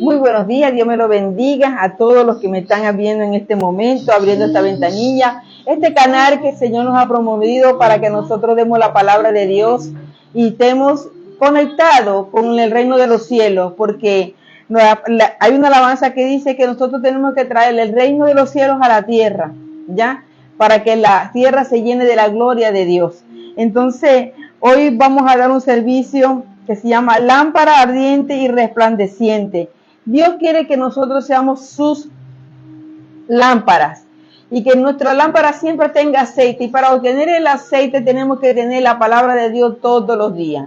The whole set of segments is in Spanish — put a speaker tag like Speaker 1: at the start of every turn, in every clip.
Speaker 1: Muy buenos días, Dios me lo bendiga a todos los que me están viendo en este momento, abriendo esta ventanilla, este canal que el Señor nos ha promovido para que nosotros demos la palabra de Dios y estemos conectados con el reino de los cielos, porque hay una alabanza que dice que nosotros tenemos que traer el reino de los cielos a la tierra, ¿ya? Para que la tierra se llene de la gloria de Dios. Entonces, hoy vamos a dar un servicio que se llama Lámpara Ardiente y Resplandeciente. Dios quiere que nosotros seamos sus lámparas y que nuestra lámpara siempre tenga aceite, y para obtener el aceite tenemos que tener la palabra de Dios todos los días.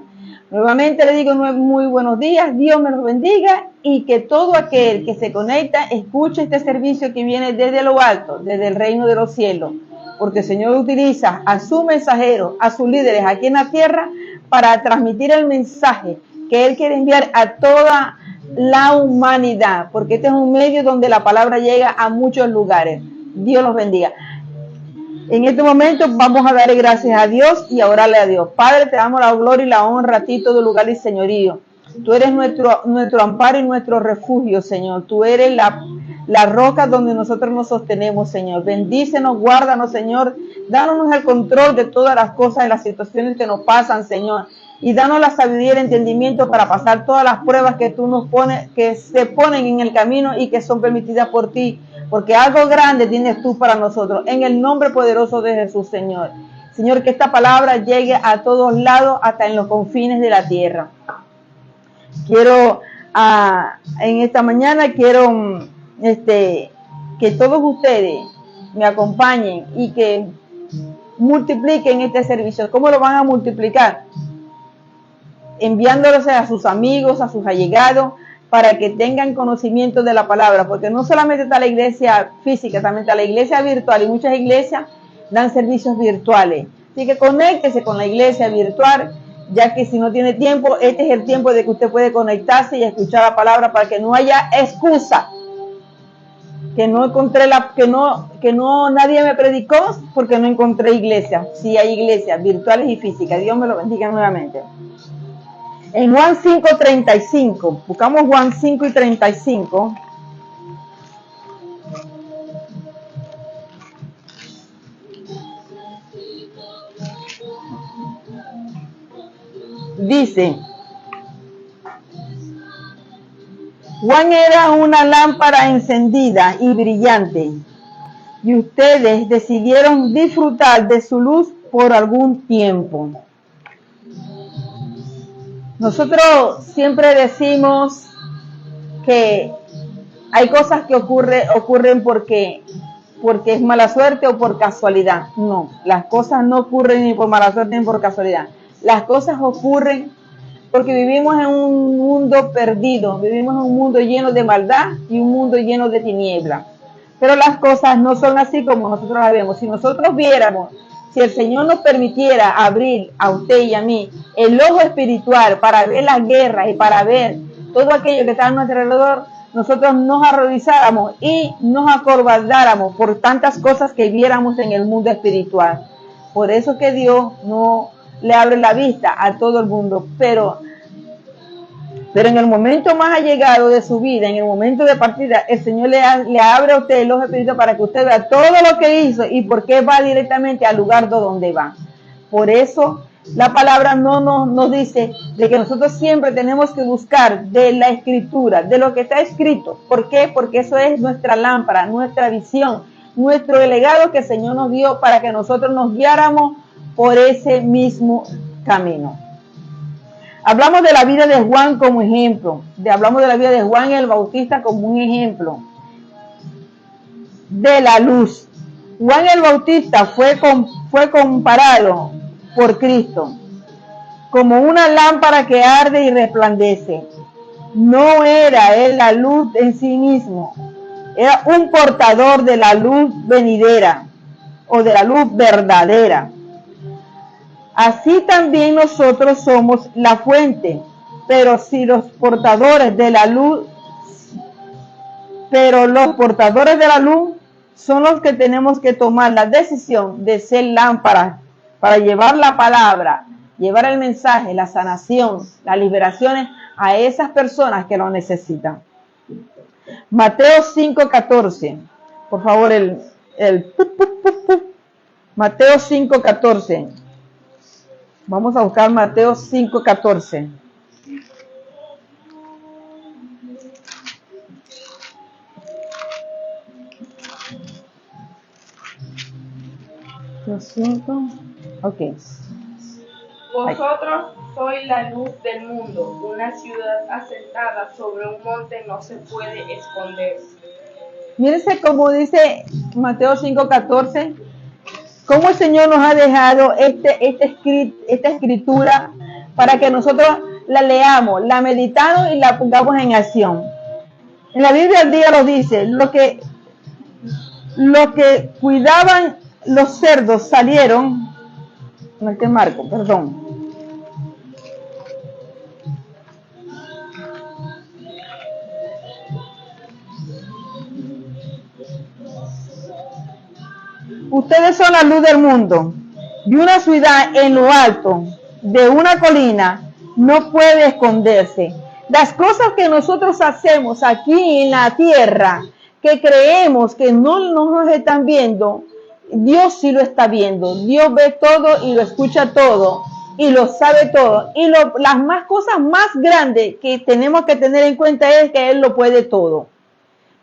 Speaker 1: Nuevamente le digo muy buenos días, Dios me los bendiga, y que todo aquel que se conecta escuche este servicio que viene desde lo alto, desde el reino de los cielos, porque el Señor utiliza a sus mensajeros, a sus líderes aquí en la tierra para transmitir el mensaje que Él quiere enviar a toda la humanidad, porque este es un medio donde la palabra llega a muchos lugares. Dios los bendiga. En este momento vamos a darle gracias a Dios y a orarle a Dios. Padre, te damos la gloria y la honra a ti, todo lugar y señorío. Tú eres nuestro amparo y nuestro refugio, Señor. Tú eres la roca donde nosotros nos sostenemos, Señor. Bendícenos, guárdanos, Señor. Danos el control de todas las cosas y las situaciones que nos pasan, Señor. Y danos la sabiduría y el entendimiento para pasar todas las pruebas que tú nos pones, que se ponen en el camino y que son permitidas por ti. Porque algo grande tienes tú para nosotros. En el nombre poderoso de Jesús, Señor. Señor, que esta palabra llegue a todos lados, hasta en los confines de la tierra. Quiero, en esta mañana, quiero que todos ustedes me acompañen y que multipliquen este servicio. ¿Cómo lo van a multiplicar? Enviándolos a sus amigos, a sus allegados, para que tengan conocimiento de la palabra, porque no solamente está la iglesia física, también está la iglesia virtual, y muchas iglesias dan servicios virtuales. Así que conéctese con la iglesia virtual, ya que si no tiene tiempo, este es el tiempo de que usted puede conectarse y escuchar la palabra para que no haya excusa. Que no encontré nadie me predicó porque no encontré iglesia. Sí hay iglesias virtuales y físicas. Dios me lo bendiga nuevamente. En Juan 5:35, buscamos Juan 5:35. Dice, Juan era una lámpara encendida y brillante, y ustedes decidieron disfrutar de su luz por algún tiempo. Nosotros siempre decimos que hay cosas que ocurren porque es mala suerte o por casualidad. No, las cosas no ocurren ni por mala suerte ni por casualidad. Las cosas ocurren porque vivimos en un mundo perdido, vivimos en un mundo lleno de maldad y un mundo lleno de tinieblas. Pero las cosas no son así como nosotros las vemos. Si nosotros viéramos, si el Señor nos permitiera abrir a usted y a mí el ojo espiritual para ver las guerras y para ver todo aquello que está a nuestro alrededor, nosotros nos arrodilláramos y nos acobardáramos por tantas cosas que viéramos en el mundo espiritual. Por eso que Dios no le abre la vista a todo el mundo, pero en el momento más allegado de su vida, en el momento de partida, el Señor le abre a usted el ojo espiritual para que usted vea todo lo que hizo y por qué va directamente al lugar donde va. Por eso la palabra no nos dice de que nosotros siempre tenemos que buscar de la escritura, de lo que está escrito. ¿Por qué? Porque eso es nuestra lámpara, nuestra visión, nuestro legado que el Señor nos dio para que nosotros nos guiáramos por ese mismo camino. Hablamos de la vida de Juan como ejemplo, hablamos de la vida de Juan el Bautista como un ejemplo de la luz. Juan el Bautista fue comparado por Cristo como una lámpara que arde y resplandece. No era él la luz en sí mismo, era un portador de la luz venidera o de la luz verdadera. Así también nosotros somos la fuente, pero los portadores de la luz son los que tenemos que tomar la decisión de ser lámparas para llevar la palabra, llevar el mensaje, la sanación, las liberaciones a esas personas que lo necesitan. Mateo 5:14. Por favor, Mateo 5:14. Vamos a buscar Mateo 5:14. Ok.
Speaker 2: Vosotros sois la luz del mundo. Una ciudad asentada sobre un monte no se puede esconder.
Speaker 1: Mírense cómo dice Mateo 5:14, cómo el Señor nos ha dejado esta escritura para que nosotros la leamos, la meditamos y la pongamos en acción. En la Biblia el día nos dice, lo que cuidaban los cerdos salieron, no es que marco, perdón. Ustedes son la luz del mundo. De una ciudad en lo alto, de una colina, no puede esconderse. Las cosas que nosotros hacemos aquí en la tierra, que creemos que no nos están viendo, Dios sí lo está viendo. Dios ve todo y lo escucha todo y lo sabe todo. Y las más cosas más grandes que tenemos que tener en cuenta es que Él lo puede todo.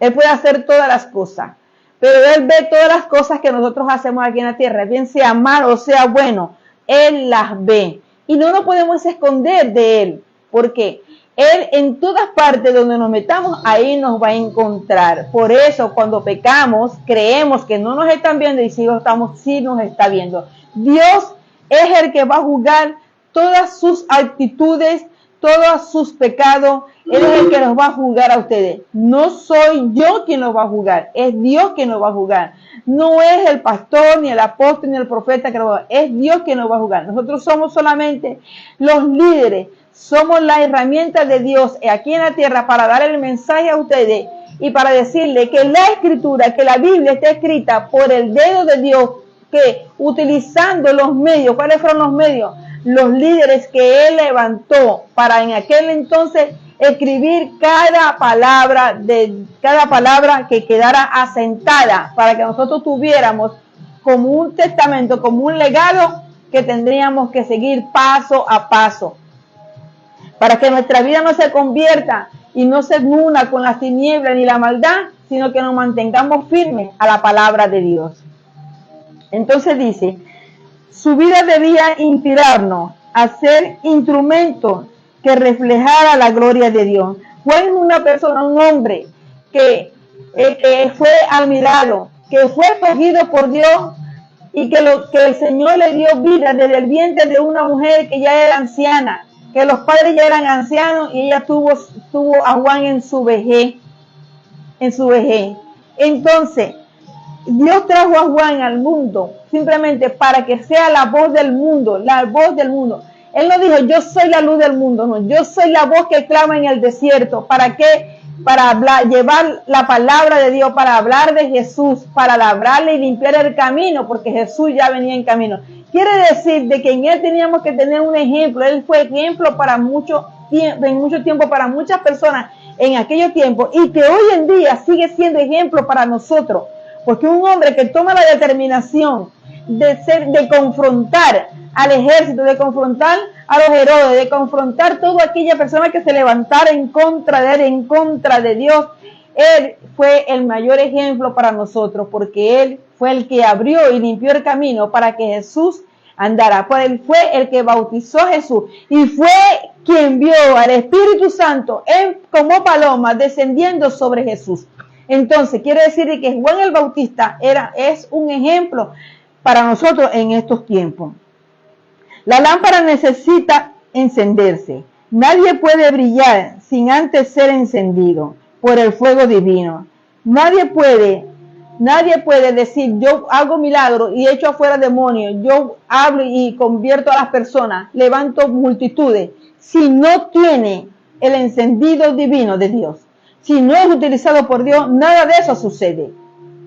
Speaker 1: Él puede hacer todas las cosas. Pero Él ve todas las cosas que nosotros hacemos aquí en la tierra, bien sea mal o sea bueno, Él las ve. Y no nos podemos esconder de Él, porque Él en todas partes donde nos metamos, ahí nos va a encontrar. Por eso cuando pecamos, creemos que no nos están viendo y sí nos está viendo. Dios es el que va a juzgar todas sus actitudes, todos sus pecados. Él es el que los va a juzgar a ustedes. No soy yo quien los va a juzgar, es Dios quien los va a juzgar. No es el pastor, ni el apóstol, ni el profeta que los va a juzgar, es Dios quien nos va a juzgar. Nosotros somos solamente los líderes, somos la herramienta de Dios aquí en la tierra para dar el mensaje a ustedes y para decirle que la escritura, que la Biblia está escrita por el dedo de Dios, que utilizando los medios, ¿cuáles fueron los medios? Los líderes que Él levantó para en aquel entonces escribir cada palabra que quedara asentada para que nosotros tuviéramos como un testamento, como un legado que tendríamos que seguir paso a paso para que nuestra vida no se convierta y no se una con las tinieblas ni la maldad, sino que nos mantengamos firmes a la palabra de Dios. Entonces dice, su vida debía inspirarnos a ser instrumentos que reflejara la gloria de Dios. Fue una persona, un hombre que fue admirado, que fue escogido por Dios y que el Señor le dio vida desde el vientre de una mujer que ya era anciana, que los padres ya eran ancianos y ella tuvo a Juan en su vejez. Entonces, Dios trajo a Juan al mundo simplemente para que sea la voz del mundo, la voz del mundo. Él no dijo, yo soy la luz del mundo, no, yo soy la voz que clama en el desierto. ¿Para qué? Para llevar la palabra de Dios, para hablar de Jesús, para labrarle y limpiar el camino, porque Jesús ya venía en camino. Quiere decir de que en Él teníamos que tener un ejemplo. Él fue ejemplo para en mucho tiempo para muchas personas en aquellos tiempos y que hoy en día sigue siendo ejemplo para nosotros. Porque un hombre que toma la determinación de confrontar al ejército, de confrontar a los Herodes, de confrontar toda aquella persona que se levantara en contra de él, en contra de Dios, él fue el mayor ejemplo para nosotros, porque él fue el que abrió y limpió el camino para que Jesús andara. Pues él fue el que bautizó a Jesús y fue quien vio al Espíritu Santo como paloma descendiendo sobre Jesús. Entonces, quiere decir que Juan el Bautista es un ejemplo para nosotros en estos tiempos. La lámpara necesita encenderse. Nadie puede brillar sin antes ser encendido por el fuego divino. Nadie puede decir, yo hago milagros y echo afuera demonios, yo hablo y convierto a las personas, levanto multitudes, si no tiene el encendido divino de Dios. Si no es utilizado por Dios, nada de eso sucede.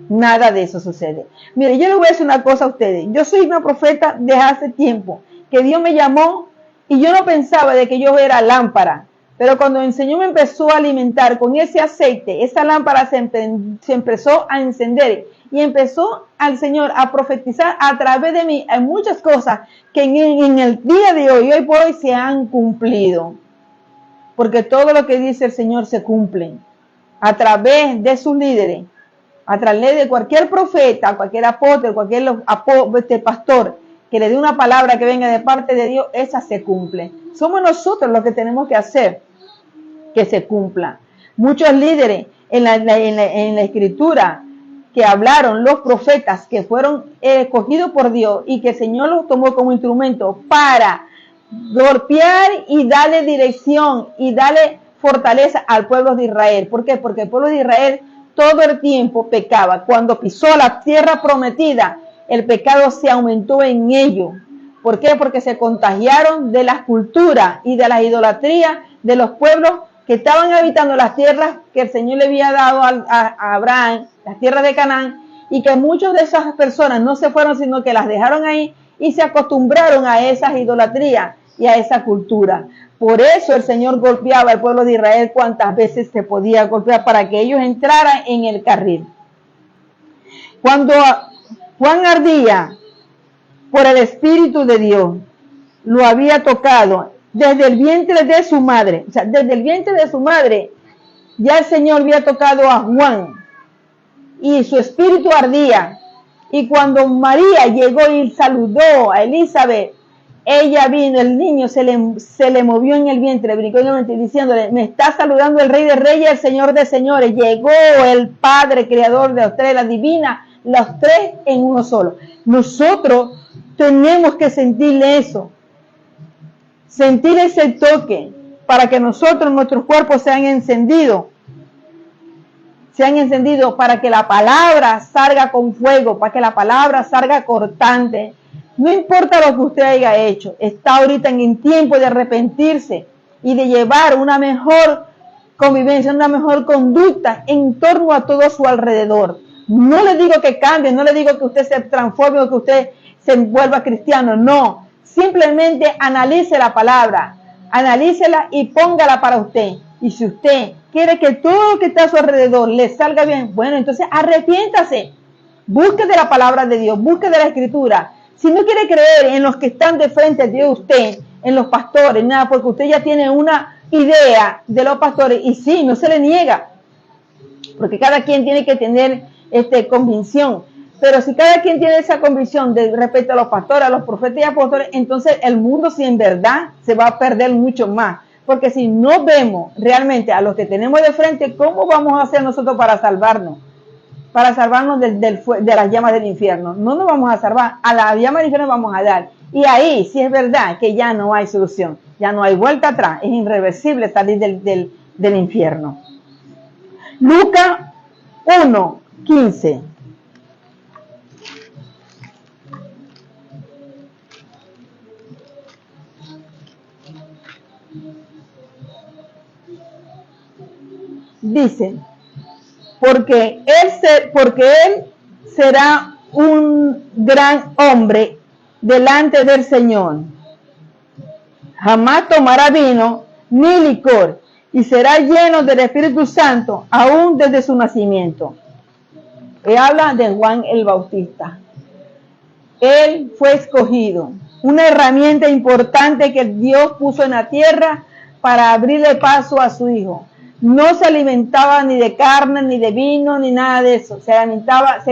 Speaker 1: Nada de eso sucede. Mire, yo le voy a decir una cosa a ustedes. Yo soy una profeta desde hace tiempo, que Dios me llamó y yo no pensaba de que yo era lámpara. Pero cuando el Señor me empezó a alimentar con ese aceite, esa lámpara se empezó a encender y empezó al Señor a profetizar a través de mí en muchas cosas que en el día de hoy por hoy se han cumplido. Porque todo lo que dice el Señor se cumple a través de sus líderes, a través de cualquier profeta, cualquier apóstol, cualquier pastor que le dé una palabra que venga de parte de Dios, esa se cumple. Somos nosotros los que tenemos que hacer que se cumpla. Muchos líderes en la Escritura que hablaron, los profetas que fueron escogidos por Dios y que el Señor los tomó como instrumento para golpear y darle dirección y darle fortaleza al pueblo de Israel. ¿Por qué? Porque el pueblo de Israel todo el tiempo pecaba. Cuando pisó la tierra prometida, el pecado se aumentó en ellos. ¿Por qué? Porque se contagiaron de las culturas y de la idolatría de los pueblos que estaban habitando las tierras que el Señor le había dado a Abraham, las tierras de Canaán, y que muchas de esas personas no se fueron, sino que las dejaron ahí y se acostumbraron a esas idolatrías y a esa cultura. Por eso el Señor golpeaba al pueblo de Israel cuantas veces se podía golpear para que ellos entraran en el carril. Cuando Juan ardía por el Espíritu de Dios, lo había tocado desde el vientre de su madre. O sea, desde el vientre de su madre, ya el Señor había tocado a Juan y su espíritu ardía. Y cuando María llegó y saludó a Elizabeth, ella vino, el niño se le movió en el vientre, brincó en el vientre diciéndole, me está saludando el Rey de Reyes, el Señor de Señores. Llegó el Padre, Creador de ustedes, la divina, los tres en uno solo. Nosotros tenemos que sentirle eso, sentir ese toque para que nosotros, nuestros cuerpos sean encendidos, para que la palabra salga con fuego, para que la palabra salga cortante. No importa lo que usted haya hecho, está ahorita en tiempo de arrepentirse y de llevar una mejor convivencia, una mejor conducta en torno a todo su alrededor. No le digo que cambie, no le digo que usted se transforme o que usted se vuelva cristiano, no. Simplemente analice la palabra, analícela y póngala para usted. Y si usted quiere que todo lo que está a su alrededor le salga bien, bueno, entonces arrepiéntase. Busque de la palabra de Dios, busque de la Escritura. Si no quiere creer en los que están de frente de usted, en los pastores, nada, porque usted ya tiene una idea de los pastores, y sí, no se le niega, porque cada quien tiene que tener convicción. Pero si cada quien tiene esa convicción de respecto a los pastores, a los profetas y apóstoles, entonces el mundo, si en verdad, se va a perder mucho más. Porque si no vemos realmente a los que tenemos de frente, ¿cómo vamos a hacer nosotros para salvarnos? Para salvarnos de las llamas del infierno. No nos vamos a salvar, a las llamas del infierno vamos a dar. Y ahí sí es verdad que ya no hay solución, ya no hay vuelta atrás, es irreversible salir del infierno. Lucas 1:15. Dice, porque él será un gran hombre delante del Señor. Jamás tomará vino ni licor y será lleno del Espíritu Santo aún desde su nacimiento. Él habla de Juan el Bautista. Él fue escogido, una herramienta importante que Dios puso en la tierra para abrirle paso a su Hijo. No se alimentaba ni de carne, ni de vino, ni nada de eso. Se alimentaba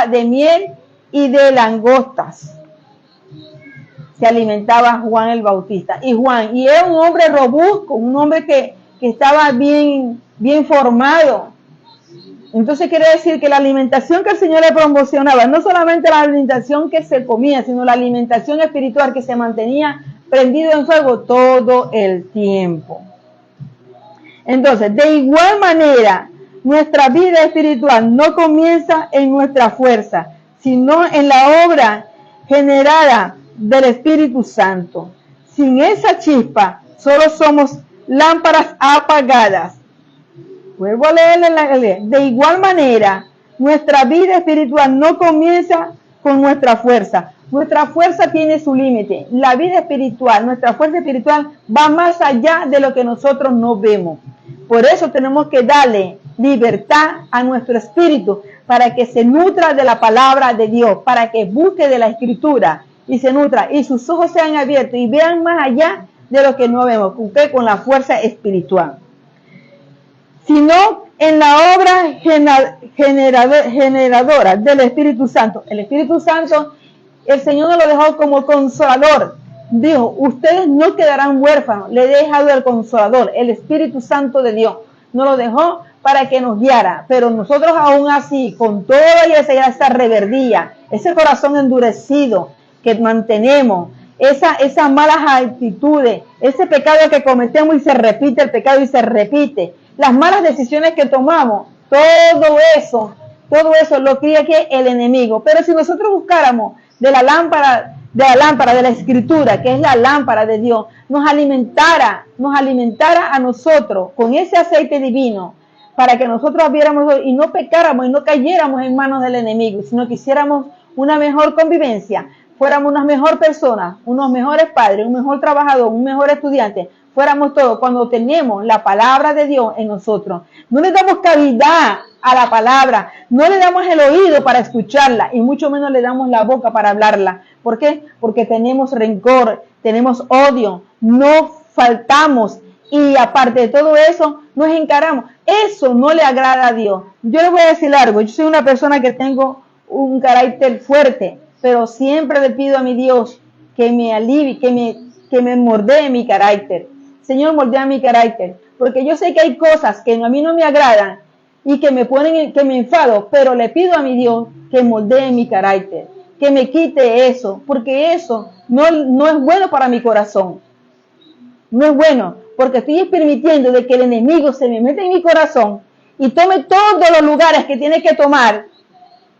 Speaker 1: de miel y de langostas. Se alimentaba Juan el Bautista. Y era un hombre robusto, un hombre que estaba bien formado. Entonces quiere decir que la alimentación que el Señor le promocionaba, no solamente la alimentación que se comía, sino la alimentación espiritual que se mantenía prendido en fuego todo el tiempo. Entonces, de igual manera, nuestra vida espiritual no comienza en nuestra fuerza, sino en la obra generada del Espíritu Santo. Sin esa chispa, solo somos lámparas apagadas. Vuelvo a leerle. De igual manera, nuestra vida espiritual no comienza con nuestra fuerza. Nuestra fuerza tiene su límite. La vida espiritual, nuestra fuerza espiritual va más allá de lo que nosotros no vemos. Por eso tenemos que darle libertad a nuestro espíritu para que se nutra de la palabra de Dios, para que busque de la escritura y se nutra y sus ojos sean abiertos y vean más allá de lo que no vemos, con la fuerza espiritual. Sino en la obra generadora del Espíritu Santo. El Espíritu Santo, el Señor nos lo dejó como consolador. Dijo, ustedes no quedarán huérfanos, le he dejado el consolador, el Espíritu Santo de Dios. Nos lo dejó para que nos guiara, pero nosotros aún así, con toda esa reverdía, ese corazón endurecido que mantenemos, esas malas actitudes, ese pecado que cometemos y se repite el pecado y se repite, las malas decisiones que tomamos, todo eso lo cría que el enemigo. Pero si nosotros buscáramos de la lámpara de la escritura, que es la lámpara de Dios, nos alimentara a nosotros con ese aceite divino, para que nosotros viéramos y no pecáramos y no cayéramos en manos del enemigo, sino que hiciéramos una mejor convivencia, fuéramos una mejor persona, unos mejores padres, un mejor trabajador, un mejor estudiante, fuéramos todos cuando tenemos la palabra de Dios en nosotros. No le damos cavidad a la palabra, no le damos el oído para escucharla y mucho menos le damos la boca para hablarla. ¿Por qué? Porque tenemos rencor, tenemos odio, no faltamos y aparte de todo eso nos encaramos. Eso no le agrada a Dios. Yo les voy a decir algo, yo soy una persona que tengo un carácter fuerte, pero siempre le pido a mi Dios que me alivie, que me moldee mi carácter. Señor, moldea mi carácter, porque yo sé que hay cosas que a mí no me agradan y que me enfado, pero le pido a mi Dios que moldee mi carácter, que me quite eso, porque eso no es bueno para mi corazón. No es bueno, porque estoy permitiendo de que el enemigo se me meta en mi corazón y tome todos los lugares que tiene que tomar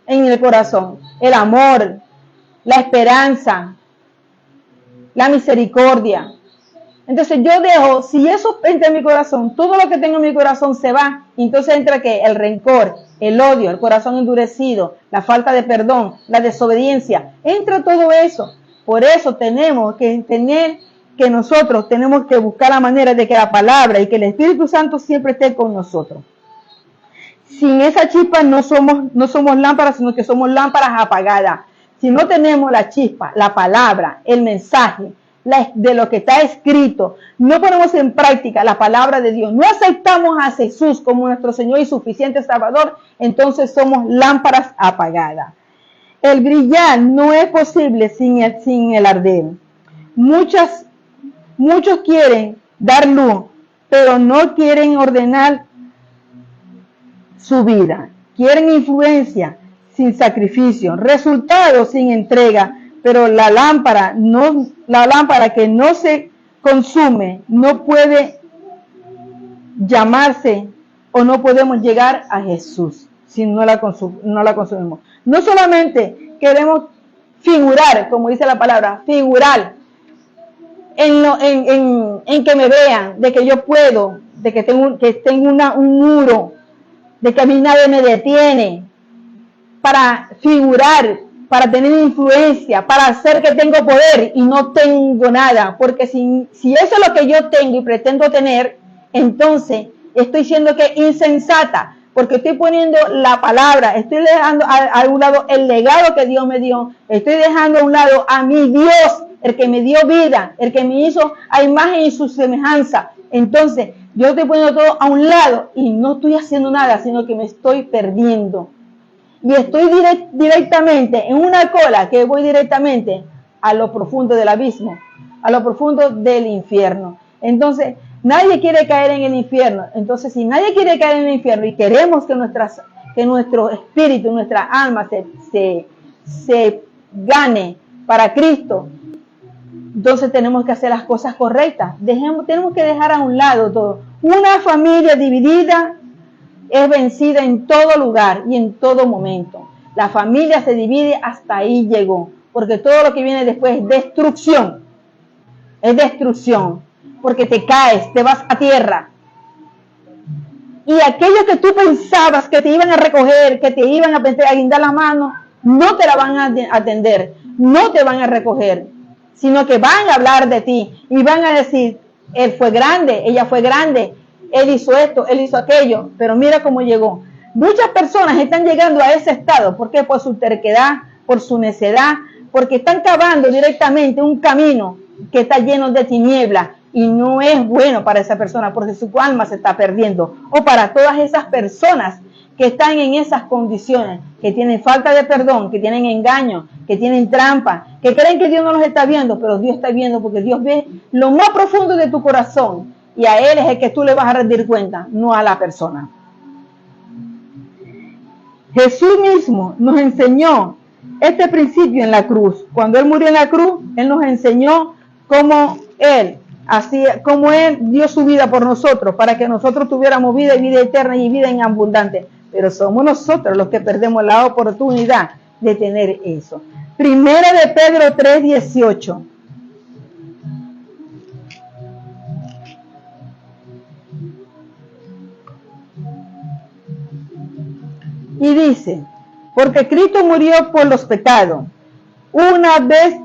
Speaker 1: en el corazón. El amor, la esperanza, la misericordia. Entonces yo dejo, si eso entra en mi corazón, todo lo que tengo en mi corazón se va. Entonces entra ¿qué? El rencor, el odio, el corazón endurecido, la falta de perdón, la desobediencia. Entra todo eso. Por eso tenemos que entender que nosotros tenemos que buscar la manera de que la palabra y que el Espíritu Santo siempre esté con nosotros. Sin esa chispa no somos lámparas, sino que somos lámparas apagadas. Si no tenemos la chispa, la palabra, el mensaje de lo que está escrito, no ponemos en práctica la palabra de Dios, no aceptamos a Jesús como nuestro Señor y suficiente Salvador, entonces somos lámparas apagadas. El brillar no es posible sin el arder. Muchos quieren dar luz, pero no quieren ordenar su vida. Quieren influencia sin sacrificio, resultados sin entrega, pero la lámpara que no se consume no puede llamarse o no podemos llegar a Jesús si no la consumimos. No solamente queremos figurar, como dice la palabra, figurar en que me vean, de que yo puedo, de que tengo un muro, de que a mí nadie me detiene, para figurar, para tener influencia, para hacer que tengo poder y no tengo nada, porque si eso es lo que yo tengo y pretendo tener, entonces estoy siendo que insensata, porque estoy poniendo la palabra, estoy dejando a un lado el legado que Dios me dio, estoy dejando a un lado a mi Dios, el que me dio vida, el que me hizo a imagen y su semejanza. Entonces yo estoy poniendo todo a un lado y no estoy haciendo nada, sino que me estoy perdiendo. Y estoy directamente en una cola que voy directamente a lo profundo del abismo, a lo profundo del infierno. Entonces, nadie quiere caer en el infierno. Entonces, si nadie quiere caer en el infierno y queremos que nuestro espíritu, nuestra alma se gane para Cristo, entonces tenemos que hacer las cosas correctas. Tenemos que dejar a un lado todo. Una familia dividida es vencida en todo lugar y en todo momento. La familia se divide, hasta ahí llegó, porque todo lo que viene después es destrucción. Es destrucción, porque te caes, te vas a tierra. Y aquellos que tú pensabas que te iban a recoger, que te iban a guindar la mano, no te la van a atender. no te van a recoger, sino que van a hablar de ti y van a decir, él fue grande, ella fue grande, él hizo esto, él hizo aquello, pero mira cómo llegó. Muchas personas están llegando a ese estado, ¿por qué? Por su terquedad, por su necedad, porque están cavando directamente un camino que está lleno de tinieblas y no es bueno para esa persona porque su alma se está perdiendo. O para todas esas personas que están en esas condiciones, que tienen falta de perdón, que tienen engaño, que tienen trampa, que creen que Dios no los está viendo, pero Dios está viendo porque Dios ve lo más profundo de tu corazón y a Él es el que tú le vas a rendir cuenta, no a la persona. Jesús mismo nos enseñó este principio en la cruz. Cuando Él murió en la cruz, Él nos enseñó cómo Él dio su vida por nosotros, para que nosotros tuviéramos vida y vida eterna y vida en abundante. Pero somos nosotros los que perdemos la oportunidad de tener eso. Primera de Pedro 3:18. Y dice, porque Cristo murió por los pecados, una vez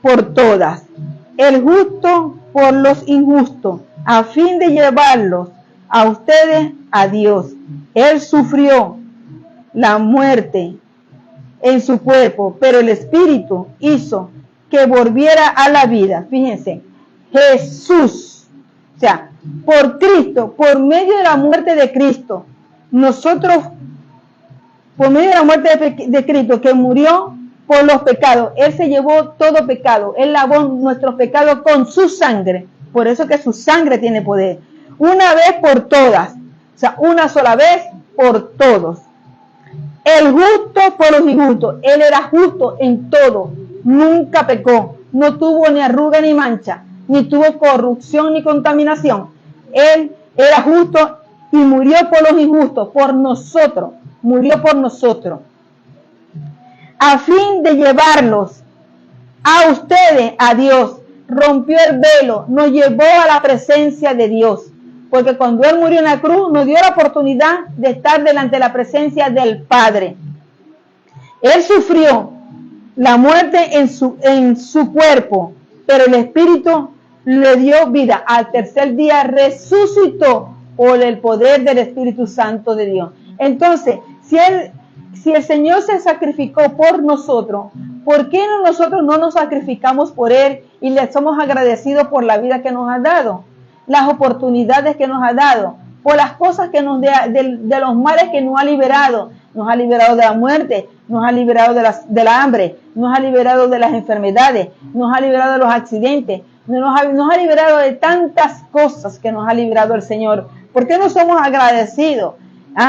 Speaker 1: por todas, el justo por los injustos, a fin de llevarlos a ustedes a Dios. Él sufrió la muerte en su cuerpo, pero el Espíritu hizo que volviera a la vida. Fíjense, Jesús, o sea, por Cristo, por medio de la muerte de Cristo, nosotros, por medio de la muerte de Cristo, que murió por los pecados, Él se llevó todo pecado, Él lavó nuestros pecados con su sangre, por eso que su sangre tiene poder, una vez por todas, o sea, una sola vez por todos. El justo por los injustos, Él era justo en todo, nunca pecó, no tuvo ni arruga ni mancha, ni tuvo corrupción ni contaminación. Él era justo y murió por los injustos, por nosotros, murió por nosotros, a fin de llevarlos a ustedes, a Dios. Rompió el velo, nos llevó a la presencia de Dios, porque cuando Él murió en la cruz, nos dio la oportunidad de estar delante de la presencia del Padre. Él sufrió la muerte en su cuerpo, pero el Espíritu le dio vida. Al tercer día resucitó por el poder del Espíritu Santo de Dios. Entonces, si el Señor se sacrificó por nosotros, ¿por qué nosotros no nos sacrificamos por Él y le somos agradecidos por la vida que nos ha dado? Las oportunidades que nos ha dado, por las cosas que de los males que nos ha liberado de la muerte, nos ha liberado de la hambre, nos ha liberado de las enfermedades, nos ha liberado de los accidentes, nos ha liberado de tantas cosas que nos ha liberado el Señor. ¿Por qué no somos agradecidos?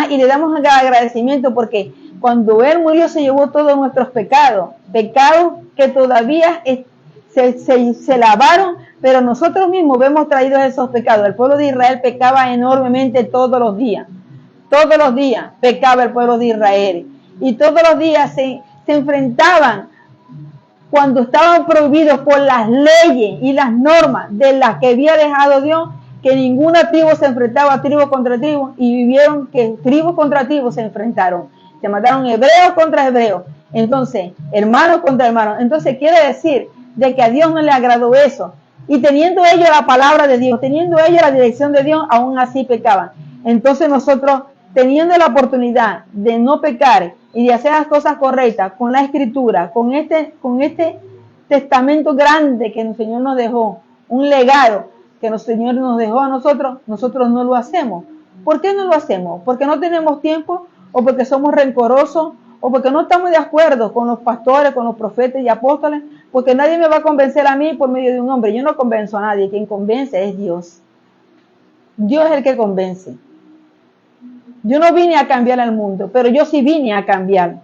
Speaker 1: Y le damos agradecimiento porque cuando Él murió se llevó todos nuestros pecados que todavía se lavaron, pero nosotros mismos hemos traído esos pecados. El pueblo de Israel pecaba enormemente todos los días pecaba el pueblo de Israel, y todos los días se enfrentaban cuando estaban prohibidos por las leyes y las normas de las que había dejado Dios, que ninguna tribu se enfrentaba a tribu contra tribu, y vivieron que tribu contra tribu se enfrentaron, se mataron hebreos contra hebreos, entonces hermanos contra hermanos. Entonces quiere decir de que a Dios no le agradó eso, y teniendo ellos la palabra de Dios, teniendo ellos la dirección de Dios, aún así pecaban. Entonces nosotros, teniendo la oportunidad de no pecar y de hacer las cosas correctas con la Escritura, con este testamento grande que el Señor nos dejó, un legado que el Señor nos dejó a nosotros no lo hacemos. ¿Por qué no lo hacemos? ¿Porque no tenemos tiempo? ¿O porque somos rencorosos? ¿O porque no estamos de acuerdo con los pastores, con los profetas y apóstoles? Porque nadie me va a convencer a mí por medio de un hombre. Yo no convenzo a nadie, quien convence es Dios. Dios es el que convence. Yo no vine a cambiar al mundo, pero yo sí vine a cambiar.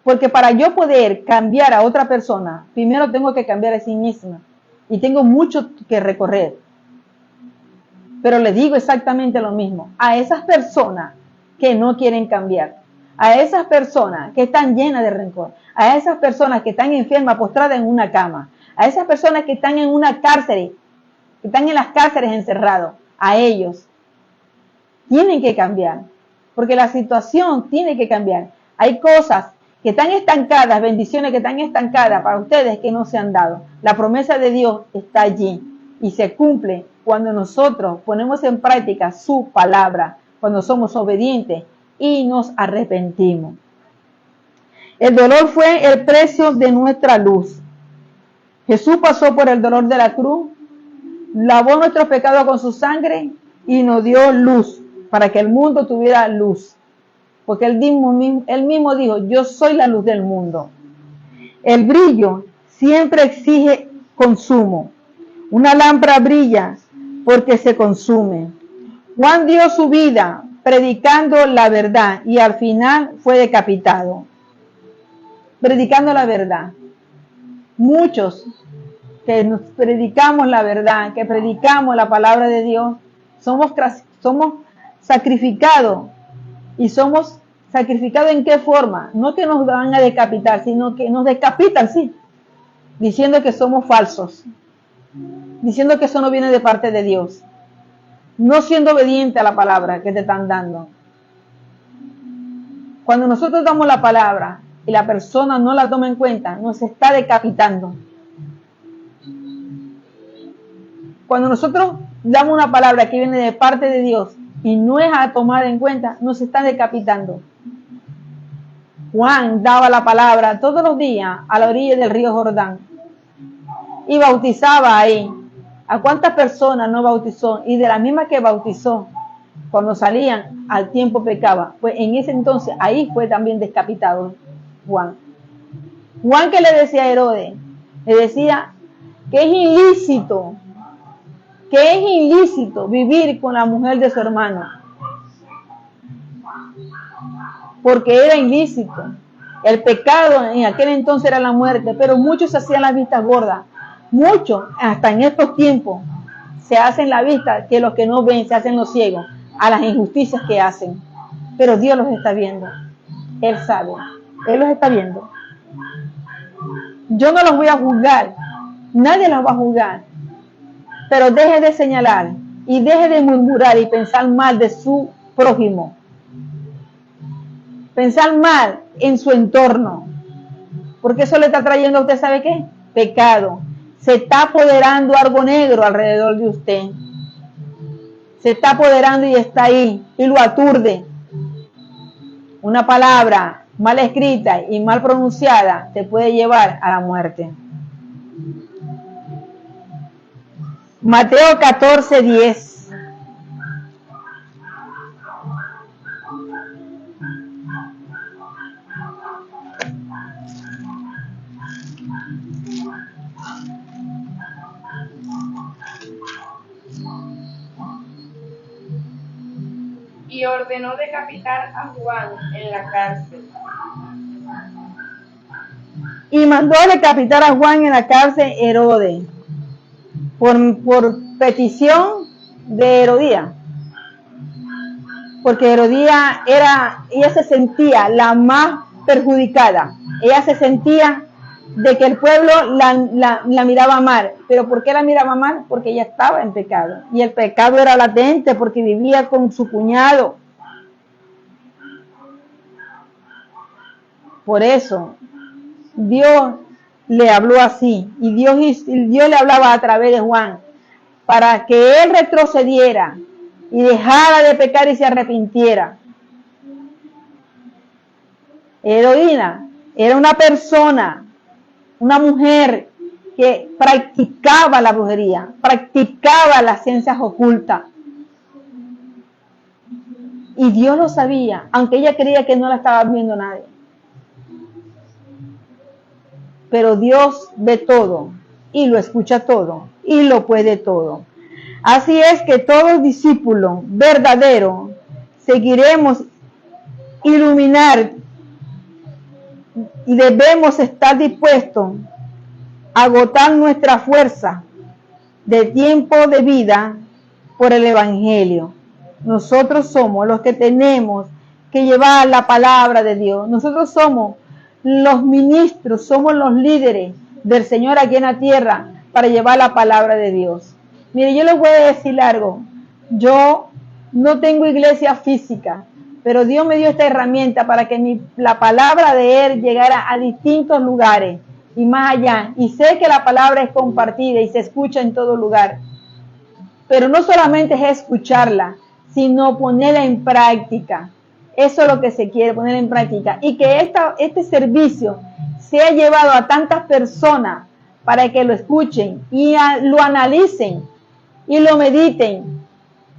Speaker 1: Porque para yo poder cambiar a otra persona, primero tengo que cambiar a sí misma. Y tengo mucho que recorrer. Pero le digo exactamente lo mismo. A esas personas que no quieren cambiar, a esas personas que están llenas de rencor, a esas personas que están enfermas, postradas en una cama, a esas personas que están en una cárcel, que están en las cárceles encerrados, a ellos tienen que cambiar, porque la situación tiene que cambiar. Hay cosas que están estancadas, bendiciones que están estancadas para ustedes que no se han dado. La promesa de Dios está allí y se cumple cuando nosotros ponemos en práctica su palabra, cuando somos obedientes y nos arrepentimos. El dolor fue el precio de nuestra luz. Jesús pasó por el dolor de la cruz, lavó nuestros pecados con su sangre y nos dio luz para que el mundo tuviera luz. Porque él mismo dijo, yo soy la luz del mundo. El brillo siempre exige consumo. Una lámpara brilla porque se consume. Juan dio su vida predicando la verdad y al final fue decapitado. Predicando la verdad. Muchos que nos predicamos la verdad, que predicamos la palabra de Dios, somos sacrificados. ¿Y somos sacrificados en qué forma? No que nos van a decapitar, sino que nos decapitan, sí, diciendo que somos falsos, diciendo que eso no viene de parte de Dios, no siendo obediente a la palabra que te están dando. Cuando nosotros damos la palabra y la persona no la toma en cuenta, nos está decapitando. Cuando nosotros damos una palabra que viene de parte de Dios y no es a tomar en cuenta, nos están decapitando. Juan daba la palabra todos los días a la orilla del río Jordán y bautizaba ahí. ¿A cuántas personas no bautizó? Y de la misma que bautizó, cuando salían al tiempo pecaba. Pues en ese entonces ahí fue también decapitado Juan. Juan, que le decía a Herodes, le decía que es ilícito vivir con la mujer de su hermano, porque era ilícito. El pecado en aquel entonces era la muerte, pero muchos hacían la vista gorda. Muchos, hasta en estos tiempos, se hacen la vista que los que no ven se hacen los ciegos a las injusticias que hacen. Pero Dios los está viendo. Él sabe. Él los está viendo. Yo no los voy a juzgar. Nadie los va a juzgar. Pero deje de señalar y deje de murmurar y pensar mal de su prójimo. Pensar mal en su entorno. Porque eso le está trayendo a usted, ¿sabe qué? Pecado. Se está apoderando algo negro alrededor de usted. Se está apoderando y está ahí y lo aturde. Una palabra mal escrita y mal pronunciada te puede llevar a la muerte. Mateo 14:10.
Speaker 2: Y ordenó decapitar a Juan en la cárcel.
Speaker 1: Y mandó a decapitar a Juan en la cárcel Herodes, por petición de Herodías. Porque Herodías ella se sentía la más perjudicada. Ella se sentía de que el pueblo la miraba mal. ¿Pero por qué la miraba mal? Porque ella estaba en pecado. Y el pecado era latente porque vivía con su cuñado. Por eso, Dios le habló así. Y Dios le hablaba a través de Juan. Para que él retrocediera y dejara de pecar y se arrepintiera. Heroína era una persona, una mujer que practicaba la brujería, practicaba las ciencias ocultas. Y Dios lo sabía, aunque ella creía que no la estaba viendo nadie. Pero Dios ve todo, y lo escucha todo, y lo puede todo. Así es que todos discípulos verdaderos seguiremos iluminar y debemos estar dispuestos a agotar nuestra fuerza de tiempo de vida por el Evangelio. Nosotros somos los que tenemos que llevar la palabra de Dios. Nosotros somos los ministros, somos los líderes del Señor aquí en la tierra para llevar la palabra de Dios. Mire, yo les voy a decir algo. Yo no tengo iglesia física, pero Dios me dio esta herramienta para que la palabra de Él llegara a distintos lugares y más allá. Y sé que la palabra es compartida y se escucha en todo lugar. Pero no solamente es escucharla, sino ponerla en práctica. Eso es lo que se quiere, poner en práctica. Y que este servicio sea llevado a tantas personas para que lo escuchen y lo analicen y lo mediten.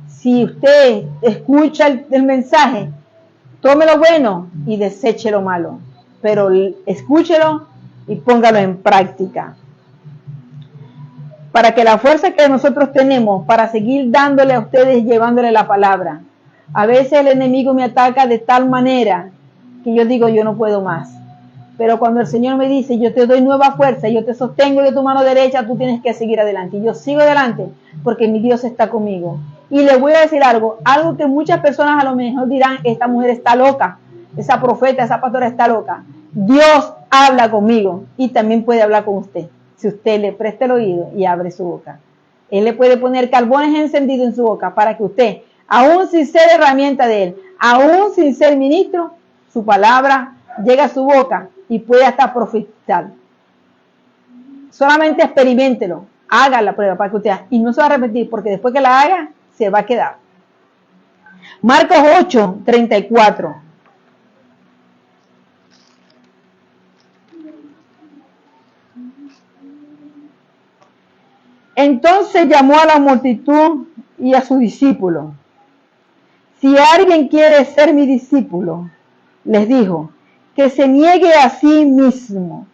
Speaker 1: Si usted escucha el mensaje, tome lo bueno y deseche lo malo. Pero escúchelo y póngalo en práctica. Para que la fuerza que nosotros tenemos para seguir dándole a ustedes, llevándole la palabra. A veces el enemigo me ataca de tal manera que yo digo, yo no puedo más. Pero cuando el Señor me dice, yo te doy nueva fuerza, yo te sostengo de tu mano derecha, tú tienes que seguir adelante. Y yo sigo adelante porque mi Dios está conmigo. Y le voy a decir algo que muchas personas a lo mejor dirán, esta mujer está loca, esa profeta, esa pastora está loca. Dios habla conmigo y también puede hablar con usted. Si usted le presta el oído y abre su boca. Él le puede poner carbones encendidos en su boca para que usted, aún sin ser herramienta de Él, aún sin ser ministro, su palabra llegue a su boca y pueda hasta profetizar. Solamente experiméntelo, haga la prueba para que usted, y no se va a repetir, porque después que la haga, se va a quedar. Marcos 8:34. Entonces llamó a la multitud y a sus discípulos. Si alguien quiere ser mi discípulo, les dijo, que se niegue a sí mismo.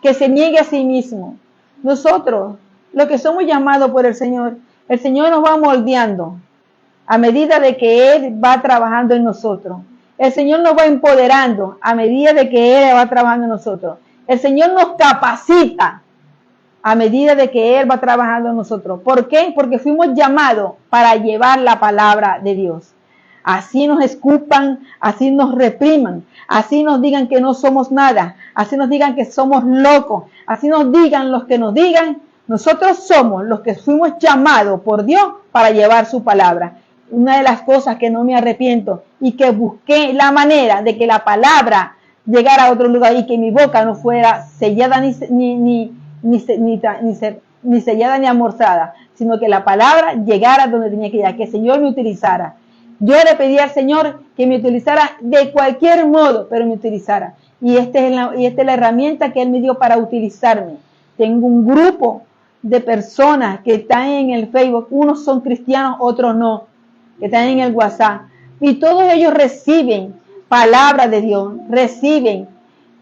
Speaker 1: Que se niegue a sí mismo. Nosotros, los que somos llamados por el Señor nos va moldeando a medida de que Él va trabajando en nosotros. El Señor nos va empoderando a medida de que Él va trabajando en nosotros. El Señor nos capacita a medida de que Él va trabajando en nosotros. ¿Por qué? Porque fuimos llamados para llevar la palabra de Dios. Así nos escupan, así nos repriman, así nos digan que no somos nada, así nos digan que somos locos, así nos digan los que nos digan, nosotros somos los que fuimos llamados por Dios para llevar su palabra. Una de las cosas que no me arrepiento y que busqué la manera de que la palabra llegara a otro lugar y que mi boca no fuera sellada ni sellada ni amorzada, sino que la palabra llegara donde tenía que llegar, que el Señor me utilizara. Yo le pedí al Señor que me utilizara de cualquier modo, pero me utilizara. Y esta es la herramienta que Él me dio para utilizarme. Tengo un grupo de personas que están en el Facebook, unos son cristianos, otros no, que están en el WhatsApp. Y todos ellos reciben palabra de Dios, reciben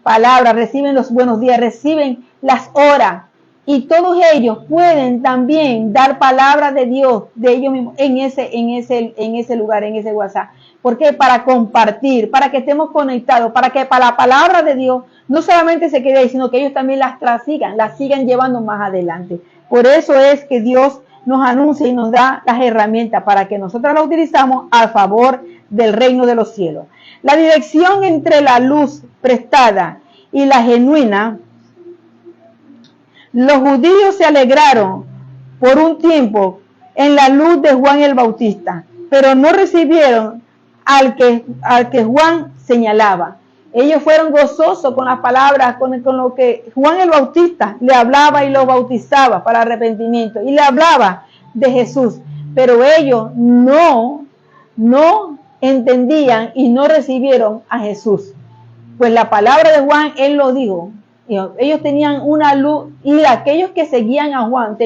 Speaker 1: palabras, reciben los buenos días, reciben las horas. Y todos ellos pueden también dar palabra de Dios, de ellos mismos, en ese lugar, en ese WhatsApp. ¿Por qué? Para compartir, para que estemos conectados, para que para la palabra de Dios no solamente se quede ahí, sino que ellos también las sigan llevando más adelante. Por eso es que Dios nos anuncia y nos da las herramientas para que nosotros las utilizamos a favor del reino de los cielos. La dirección entre la luz prestada y la genuina. Los judíos se alegraron por un tiempo en la luz de Juan el Bautista, pero no recibieron al que Juan señalaba. Ellos fueron gozosos con las palabras, con lo que Juan el Bautista le hablaba y lo bautizaba para arrepentimiento, y le hablaba de Jesús, pero ellos no entendían y no recibieron a Jesús. Pues la palabra de Juan, él lo dijo. Ellos tenían una luz y aquellos que seguían a Juan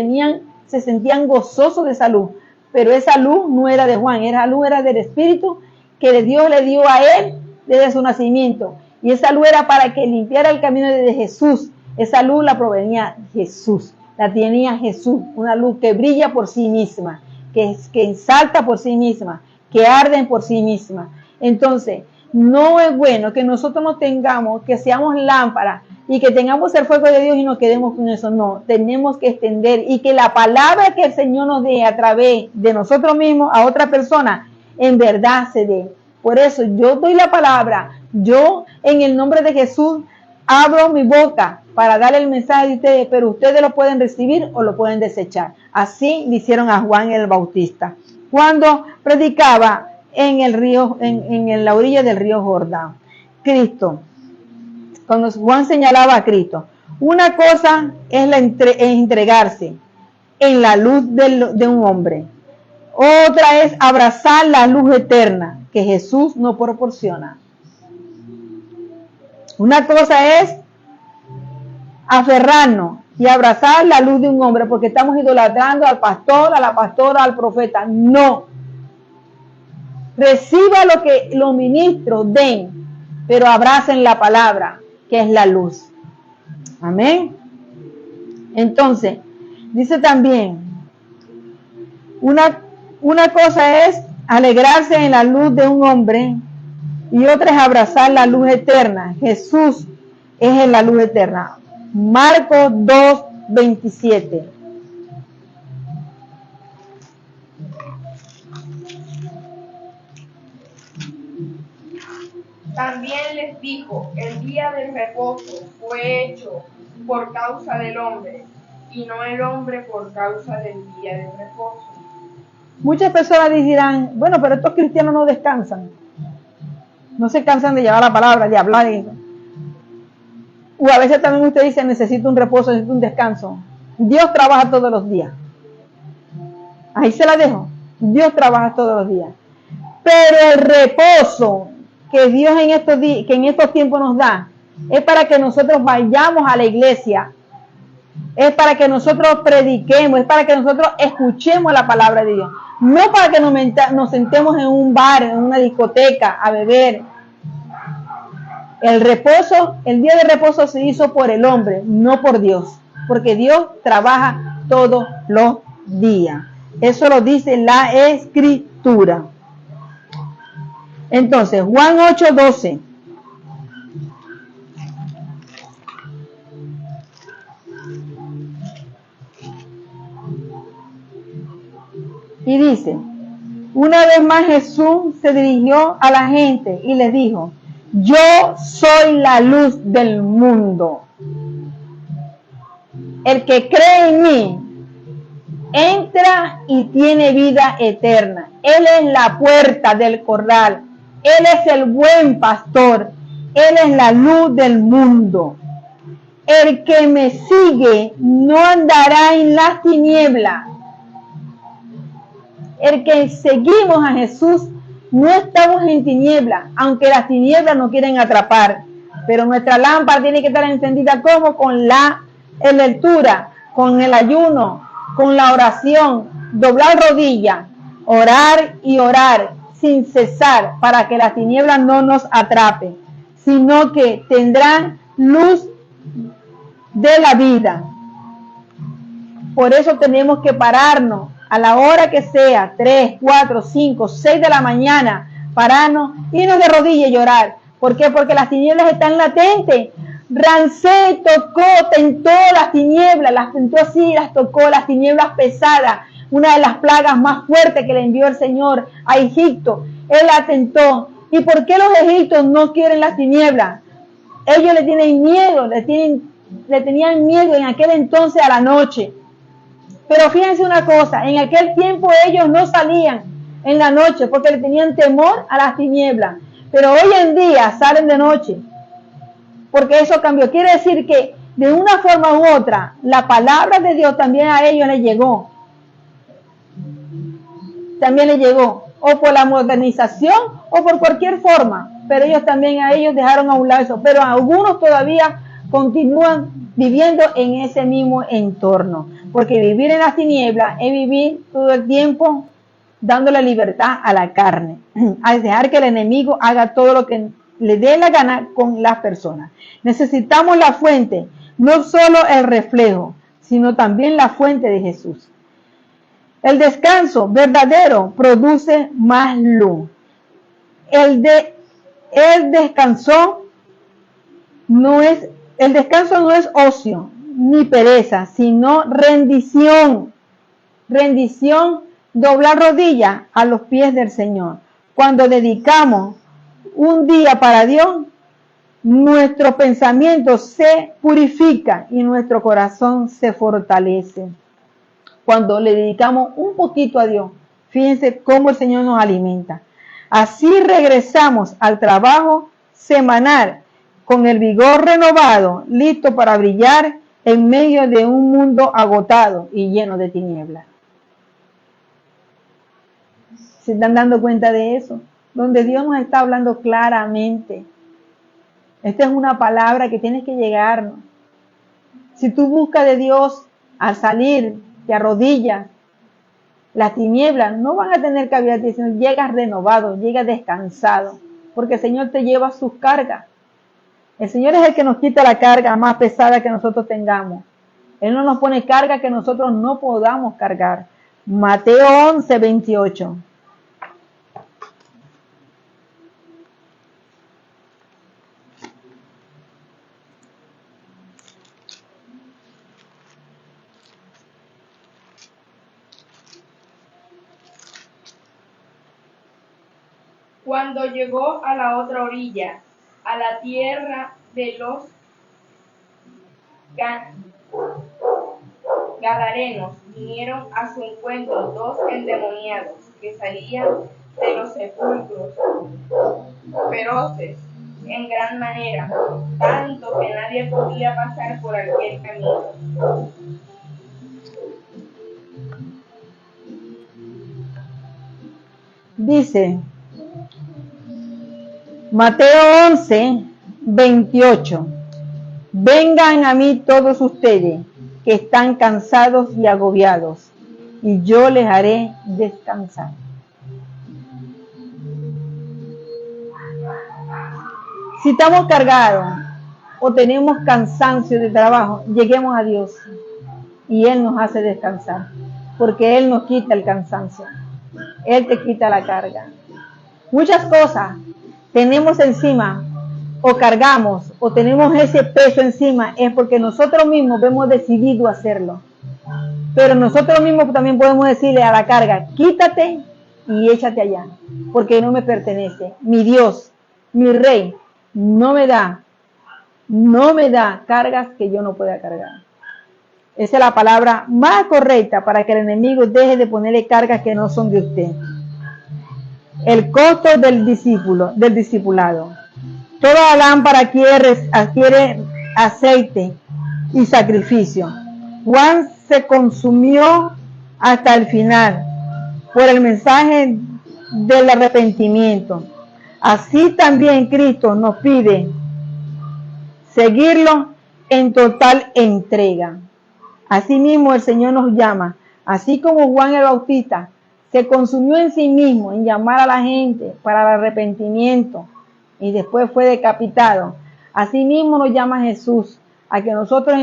Speaker 1: se sentían gozosos de esa luz, pero esa luz no era de Juan, esa luz era del Espíritu que Dios le dio a él desde su nacimiento, y esa luz era para que limpiara el camino de Jesús. Esa luz la provenía Jesús, la tenía Jesús, una luz que brilla por sí misma, que salta por sí misma, que arde por sí misma. Entonces, no es bueno que nosotros no tengamos, que seamos lámparas y que tengamos el fuego de Dios y nos quedemos con eso. No, tenemos que extender y que la palabra que el Señor nos dé a través de nosotros mismos a otra persona, en verdad se dé. Por eso yo doy la palabra, yo en el nombre de Jesús abro mi boca para darle el mensaje de ustedes, pero ustedes lo pueden recibir o lo pueden desechar. Así le hicieron a Juan el Bautista. Cuando predicaba en el río, en la orilla del río Jordán. Cristo, cuando Juan señalaba a Cristo, una cosa es entregarse en la luz de un hombre. Otra es abrazar la luz eterna que Jesús nos proporciona. Una cosa es aferrarnos y abrazar la luz de un hombre porque estamos idolatrando al pastor, a la pastora, al profeta. No. Reciba lo que los ministros den, pero abracen la palabra, que es la luz. Amén. Entonces, dice también, una cosa es alegrarse en la luz de un hombre y otra es abrazar la luz eterna. Jesús es la luz eterna. Marcos 2:27.
Speaker 2: También les dijo, el día del reposo fue hecho por causa del hombre, y no el hombre por causa del día del reposo.
Speaker 1: Muchas personas dirán, bueno, pero estos cristianos no descansan. No se cansan de llevar la palabra, de hablar de eso. O a veces también usted dice, necesito un reposo, necesito un descanso. Dios trabaja todos los días. Ahí se la dejo. Dios trabaja todos los días. Pero el reposo que Dios en estos tiempos nos da, es para que nosotros vayamos a la iglesia, es para que nosotros prediquemos, es para que nosotros escuchemos la palabra de Dios, no para que nos sentemos en un bar, en una discoteca a beber. El día de reposo se hizo por el hombre, no por Dios, porque Dios trabaja todos los días. Eso lo dice la Escritura. Entonces, Juan 8:12. Y dice, una vez más Jesús se dirigió a la gente y les dijo, yo soy la luz del mundo. El que cree en mí, entra y tiene vida eterna. Él es la puerta del corral. Él es el buen pastor. Él es la luz del mundo. El que me sigue no andará en las tinieblas. El que seguimos a Jesús no estamos en tinieblas, aunque las tinieblas nos quieren atrapar. Pero nuestra lámpara tiene que estar encendida como con la lectura, con el ayuno, con la oración, doblar rodillas, orar y orar sin cesar para que las tinieblas no nos atrapen, sino que tendrán luz de la vida. Por eso tenemos que pararnos a la hora que sea, 3, 4, 5, 6 de la mañana, pararnos, irnos de rodillas y llorar. ¿Por qué? Porque las tinieblas están latentes. Ramsés tentó las tinieblas, las tentó así, las tocó, las tinieblas pesadas, una de las plagas más fuertes que le envió el Señor a Egipto. Él la tentó. ¿Y por qué los egipcios no quieren las tinieblas? Ellos le tienen miedo, le tenían miedo en aquel entonces a la noche. Pero fíjense una cosa, en aquel tiempo ellos no salían en la noche porque le tenían temor a las tinieblas. Pero hoy en día salen de noche porque eso cambió. Quiere decir que de una forma u otra, la palabra de Dios también a ellos les llegó. También les llegó, o por la modernización o por cualquier forma. Pero ellos también a ellos dejaron a un lado eso. Pero algunos todavía continúan viviendo en ese mismo entorno. Porque vivir en las tinieblas es vivir todo el tiempo dándole libertad a la carne. Al dejar que el enemigo haga todo lo que le dé la gana con las personas. Necesitamos la fuente, no solo el reflejo, sino también la fuente de Jesús. El descanso verdadero produce más luz. El descanso no es ocio ni pereza, sino rendición. Rendición, doblar rodillas a los pies del Señor. Cuando dedicamos un día para Dios, nuestro pensamiento se purifica y nuestro corazón se fortalece. Cuando le dedicamos un poquito a Dios, fíjense cómo el Señor nos alimenta. Así regresamos al trabajo semanal con el vigor renovado, listo para brillar en medio de un mundo agotado y lleno de tinieblas. ¿Se están dando cuenta de eso? Donde Dios nos está hablando claramente. Esta es una palabra que tiene que llegarnos. Si tú buscas de Dios al salir, te arrodillas, las tinieblas no van a tener cabida, sino llegas renovado, llegas descansado, porque el Señor te lleva sus cargas. El Señor es el que nos quita la carga más pesada que nosotros tengamos. Él no nos pone carga que nosotros no podamos cargar. Mateo 11, 28.
Speaker 2: Cuando llegó a la otra orilla, a la tierra de los Gadarenos, vinieron a su encuentro dos endemoniados que salían de los sepulcros, feroces en gran manera, tanto que nadie podía pasar por aquel camino.
Speaker 1: Dice Mateo 11, 28. Vengan a mí todos ustedes que están cansados y agobiados, y yo les haré descansar. Si estamos cargados o tenemos cansancio de trabajo, lleguemos a Dios y Él nos hace descansar, porque Él nos quita el cansancio. Él te quita la carga. Muchas cosas tenemos encima o cargamos o tenemos ese peso encima es porque nosotros mismos hemos decidido hacerlo. Pero nosotros mismos también podemos decirle a la carga, quítate y échate allá, porque no me pertenece. Mi Dios, mi Rey, no me da cargas que yo no pueda cargar. Esa es la palabra más correcta para que el enemigo deje de ponerle cargas que no son de usted. El costo del discipulado. Toda lámpara adquiere aceite y sacrificio. Juan se consumió hasta el final por el mensaje del arrepentimiento. Así también Cristo nos pide seguirlo en total entrega. Asimismo el Señor nos llama, así como Juan el Bautista se consumió en sí mismo en llamar a la gente para el arrepentimiento y después fue decapitado. Asimismo nos llama Jesús a que nosotros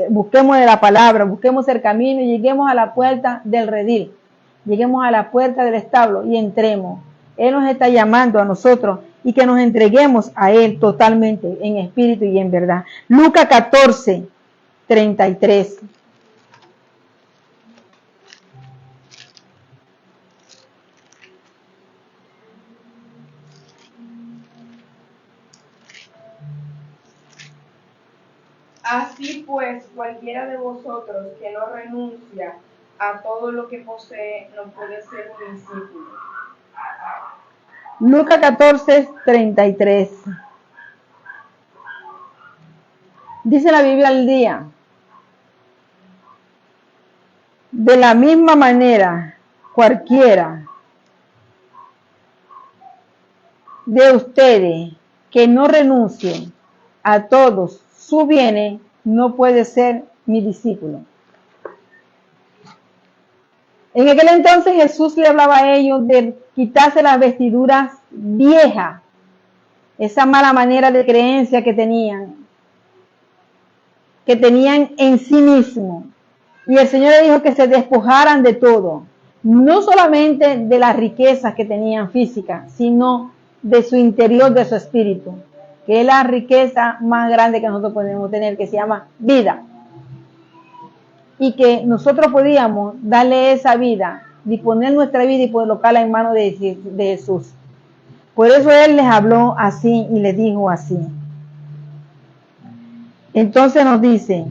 Speaker 1: busquemos de la palabra, busquemos el camino y lleguemos a la puerta del redil, lleguemos a la puerta del establo y entremos. Él nos está llamando a nosotros y que nos entreguemos a Él totalmente en espíritu y en verdad. Lucas 14, 33.
Speaker 2: Así pues, cualquiera de vosotros que no renuncia a todo lo que posee, no puede ser un discípulo.
Speaker 1: Lucas 14, 33. Dice la Biblia al día. De la misma manera, cualquiera de ustedes que no renuncie a todos sus bienes, no puede ser mi discípulo. En aquel entonces Jesús le hablaba a ellos de quitarse las vestiduras viejas, esa mala manera de creencia que tenían en sí mismos. Y el Señor le dijo que se despojaran de todo, no solamente de las riquezas que tenían físicas, sino de su interior, de su espíritu, que es la riqueza más grande que nosotros podemos tener, que se llama vida. Y que nosotros podíamos darle esa vida, disponer nuestra vida y colocarla en manos de Jesús. Por eso Él les habló así y les dijo así. Entonces nos dice,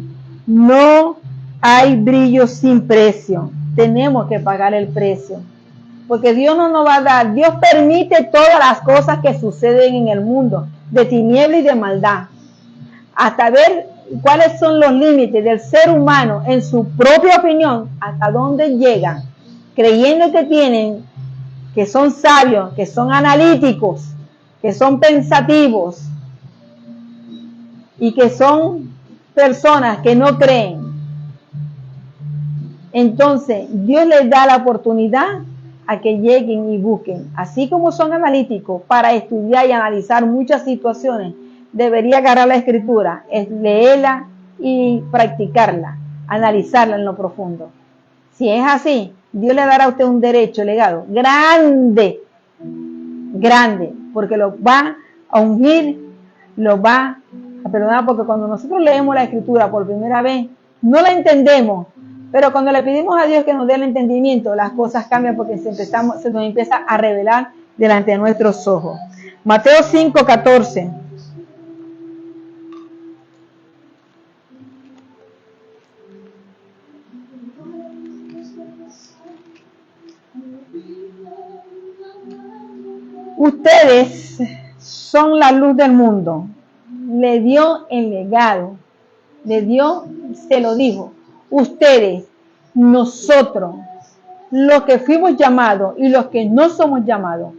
Speaker 1: no hay brillo sin precio. Tenemos que pagar el precio. porque Dios no nos va a dar, Dios permite todas las cosas que suceden en el mundo, de tiniebla y de maldad, hasta ver cuáles son los límites del ser humano en su propia opinión, hasta dónde llegan, creyendo que son sabios, que son analíticos, que son pensativos y que son personas que no creen. Entonces, Dios les da la oportunidad a que lleguen y busquen. Así como son analíticos para estudiar y analizar muchas situaciones, debería agarrar la escritura, es leerla y practicarla, analizarla en lo profundo. Si es así, Dios le dará a usted un derecho legado grande, grande, porque lo va a ungir, lo va a perdonar, porque cuando nosotros leemos la escritura por primera vez, no la entendemos, pero cuando le pedimos a Dios que nos dé el entendimiento, las cosas cambian porque se nos empieza a revelar delante de nuestros ojos. Mateo 5:14. Ustedes son la luz del mundo. Le dio el legado, se lo dijo. Ustedes, nosotros, los que fuimos llamados y los que no somos llamados,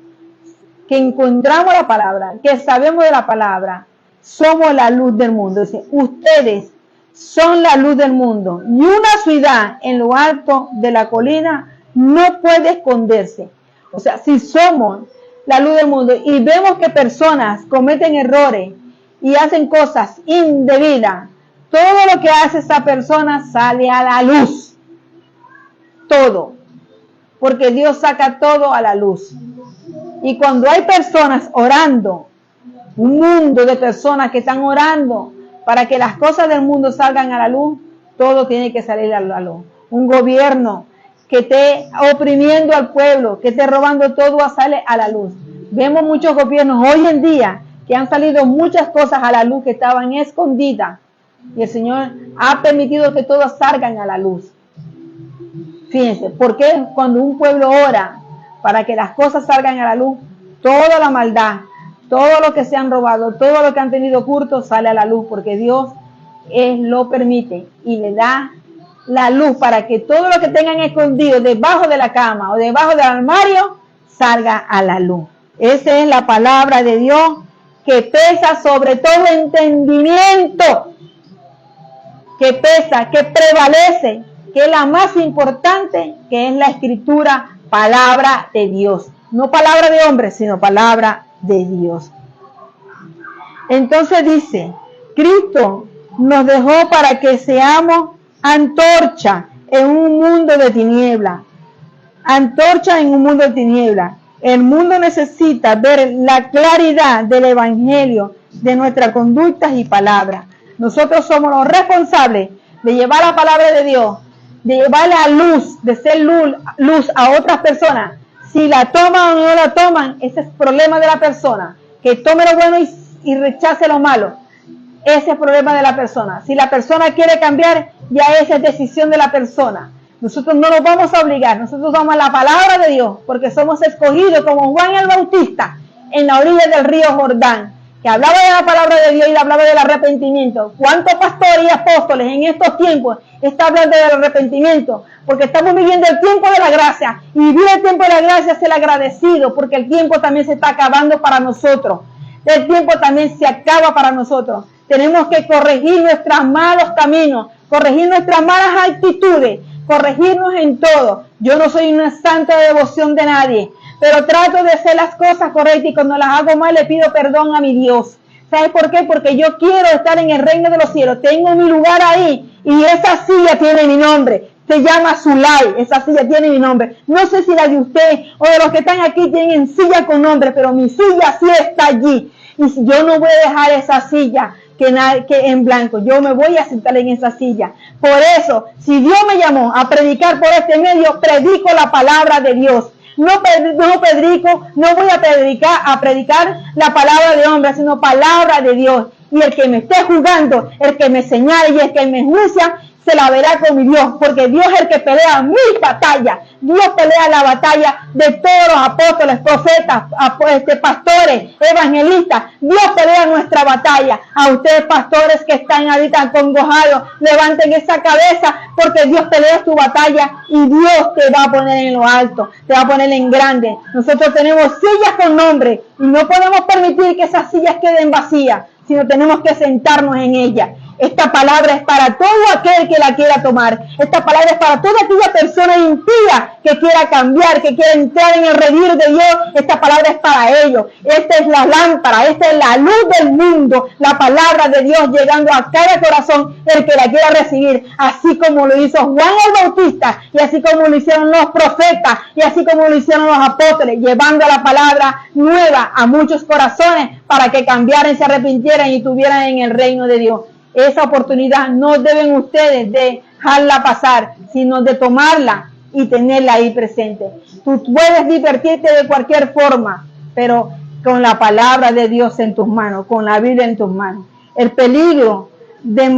Speaker 1: que encontramos la palabra, que sabemos de la palabra, somos la luz del mundo. Dice, ustedes son la luz del mundo. Y una ciudad en lo alto de la colina no puede esconderse. O sea, si somos la luz del mundo y vemos que personas cometen errores y hacen cosas indebidas, todo lo que hace esa persona sale a la luz. Todo. Porque Dios saca todo a la luz. Y cuando hay personas orando, un mundo de personas que están orando para que las cosas del mundo salgan a la luz, todo tiene que salir a la luz. Un gobierno que esté oprimiendo al pueblo, que esté robando todo, sale a la luz. Vemos muchos gobiernos hoy en día que han salido muchas cosas a la luz que estaban escondidas. Y el Señor ha permitido que todos salgan a la luz. Fíjense, porque cuando un pueblo ora para que las cosas salgan a la luz, toda la maldad, todo lo que se han robado, todo lo que han tenido oculto sale a la luz, porque Dios lo permite y le da la luz para que todo lo que tengan escondido debajo de la cama o debajo del armario salga a la luz. Esa es la palabra de Dios que pesa sobre todo entendimiento, que pesa, que prevalece, que es la más importante, que es la escritura, palabra de Dios. No palabra de hombre, sino palabra de Dios. Entonces dice, Cristo nos dejó para que seamos antorcha en un mundo de tiniebla. Antorcha en un mundo de tiniebla. El mundo necesita ver la claridad del evangelio de nuestras conductas y palabras. Nosotros somos los responsables de llevar la palabra de Dios, de llevar la luz, de ser luz a otras personas. Si la toman o no la toman, ese es el problema de la persona. Que tome lo bueno y rechace lo malo. Ese es el problema de la persona. Si la persona quiere cambiar, ya esa es decisión de la persona. Nosotros no nos vamos a obligar. Nosotros damos la palabra de Dios porque somos escogidos como Juan el Bautista en la orilla del río Jordán, que hablaba de la palabra de Dios y hablaba del arrepentimiento. ¿Cuántos pastores y apóstoles en estos tiempos están hablando del arrepentimiento? Porque estamos viviendo el tiempo de la gracia. Y vivir el tiempo de la gracia es el agradecido, porque el tiempo también se está acabando para nosotros. El tiempo también se acaba para nosotros. Tenemos que corregir nuestros malos caminos, corregir nuestras malas actitudes, corregirnos en todo. Yo no soy una santa devoción de nadie, pero trato de hacer las cosas correctas y cuando las hago mal le pido perdón a mi Dios. ¿Sabes por qué? Porque yo quiero estar en el reino de los cielos. Tengo mi lugar ahí y esa silla tiene mi nombre. Se llama Zulay. Esa silla tiene mi nombre. No sé si la de usted o de los que están aquí tienen silla con nombre, pero mi silla sí está allí. Y si yo no voy a dejar esa silla que en blanco, yo me voy a sentar en esa silla. Por eso, si Dios me llamó a predicar por este medio, predico la palabra de Dios. No voy a predicar la palabra de hombre, sino palabra de Dios. Y el que me esté juzgando, el que me señale y el que me juicia, se la verá con mi Dios, porque Dios es el que pelea mis batallas. Dios pelea la batalla de todos los apóstoles, profetas, pastores, evangelistas. Dios pelea nuestra batalla. A ustedes, pastores que están ahorita acongojados, levanten esa cabeza, porque Dios pelea tu batalla y Dios te va a poner en lo alto, te va a poner en grande. Nosotros tenemos sillas con nombre y no podemos permitir que esas sillas queden vacías, sino tenemos que sentarnos en ellas. Esta palabra es para todo aquel que la quiera tomar. Esta palabra es para toda aquella persona impía que quiera cambiar, que quiera entrar en el redil de Dios. Esta palabra es para ellos. Esta es la lámpara, esta es la luz del mundo. La palabra de Dios llegando a cada corazón, el que la quiera recibir. Así como lo hizo Juan el Bautista, y así como lo hicieron los profetas, y así como lo hicieron los apóstoles, llevando la palabra nueva a muchos corazones para que cambiaran, se arrepintieran y tuvieran en el reino de Dios. Esa oportunidad no deben ustedes dejarla pasar, sino de tomarla y tenerla ahí presente. Tú puedes divertirte de cualquier forma, pero con la palabra de Dios en tus manos, con la Biblia en tus manos. El peligro de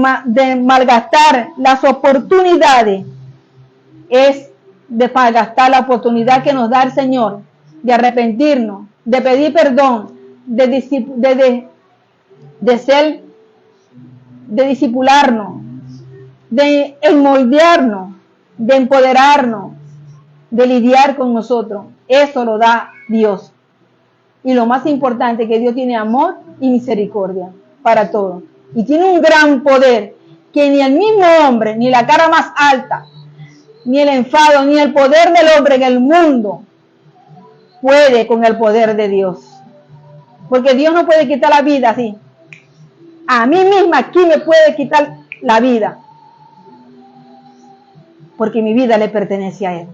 Speaker 1: malgastar las oportunidades es de malgastar la oportunidad que nos da el Señor de arrepentirnos, de pedir perdón, de discipularnos, de moldearnos, de empoderarnos, de lidiar con nosotros. Eso lo da Dios. Y lo más importante, que Dios tiene amor y misericordia para todos. Y tiene un gran poder que ni el mismo hombre, ni la cara más alta, ni el enfado, ni el poder del hombre en el mundo puede con el poder de Dios. Porque Dios no puede quitar la vida así. A mí misma, aquí me puede quitar la vida, porque mi vida le pertenece a Él.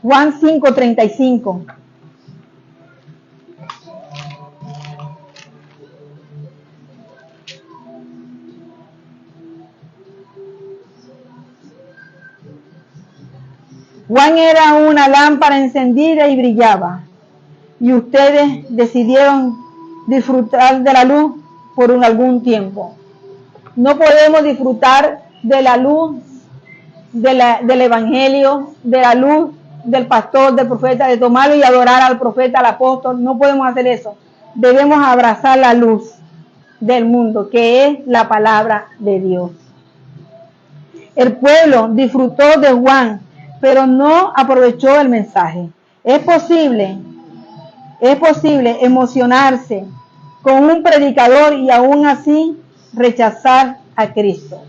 Speaker 1: Juan 5:35. Juan era una lámpara encendida y brillaba, y ustedes decidieron disfrutar de la luz por algún tiempo. No podemos disfrutar de la luz del evangelio, de la luz del pastor, del profeta, de tomarlo y adorar al profeta, al apóstol. No podemos hacer eso. Debemos abrazar la luz del mundo, que es la palabra de Dios. El pueblo disfrutó de Juan, pero no aprovechó el mensaje. Es posible emocionarse con un predicador y aún así rechazar a Cristo.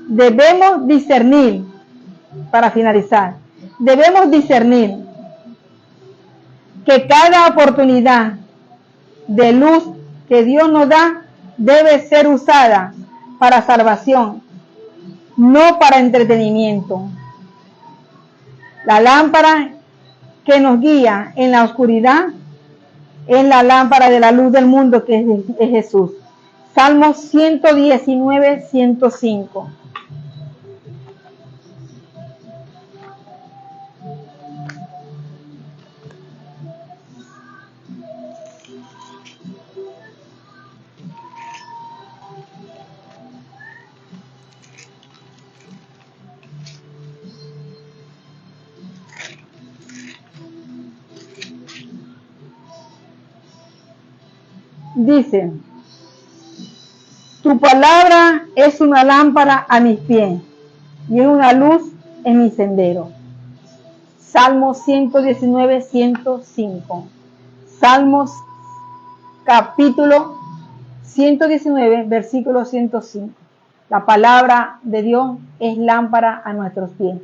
Speaker 1: Debemos discernir, para finalizar, debemos discernir que cada oportunidad de luz que Dios nos da debe ser usada para salvación, no para entretenimiento. La lámpara que nos guía en la oscuridad es la lámpara de la luz del mundo, que es Jesús. Salmos 119, 105. Dice: tu palabra es una lámpara a mis pies y es una luz en mi sendero. Salmos 119, 105. Salmos capítulo 119, versículo 105. La palabra de Dios es lámpara a nuestros pies,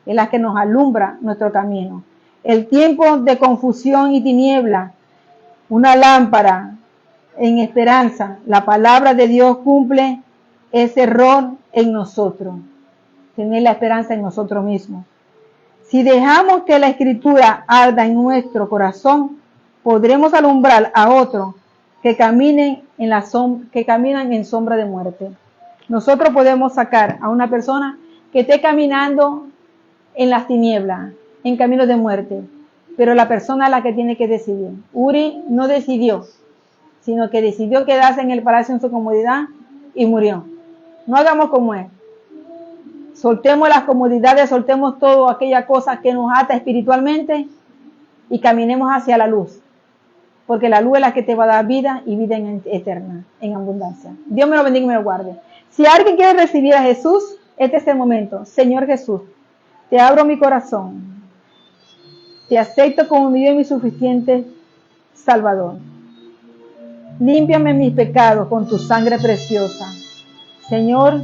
Speaker 1: es la que nos alumbra nuestro camino. El tiempo de confusión y tiniebla, una lámpara en esperanza. La palabra de Dios cumple ese rol en nosotros, tener la esperanza en nosotros mismos. Si dejamos que la escritura arda en nuestro corazón, podremos alumbrar a otros que caminan en sombra de muerte. Nosotros podemos sacar a una persona que esté caminando en las tinieblas, en caminos de muerte, pero la persona es la que tiene que decidir. Uri no decidió, sino que decidió quedarse en el palacio en su comodidad y murió. No hagamos como él. Soltemos las comodidades, soltemos todas aquellas cosas que nos ata espiritualmente y caminemos hacia la luz. Porque la luz es la que te va a dar vida y vida eterna, en abundancia. Dios me lo bendiga y me lo guarde. Si alguien quiere recibir a Jesús, este es el momento. Señor Jesús, te abro mi corazón. Te acepto como mi Dios y mi suficiente Salvador. Límpiame mis pecados con tu sangre preciosa. Señor,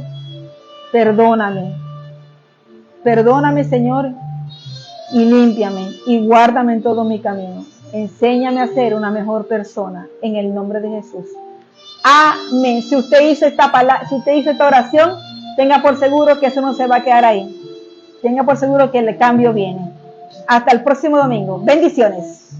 Speaker 1: perdóname. Perdóname, Señor, y límpiame y guárdame en todo mi camino. Enséñame a ser una mejor persona en el nombre de Jesús. Amén. Si usted hizo esta oración, tenga por seguro que eso no se va a quedar ahí. Tenga por seguro que el cambio viene. Hasta el próximo domingo. Bendiciones.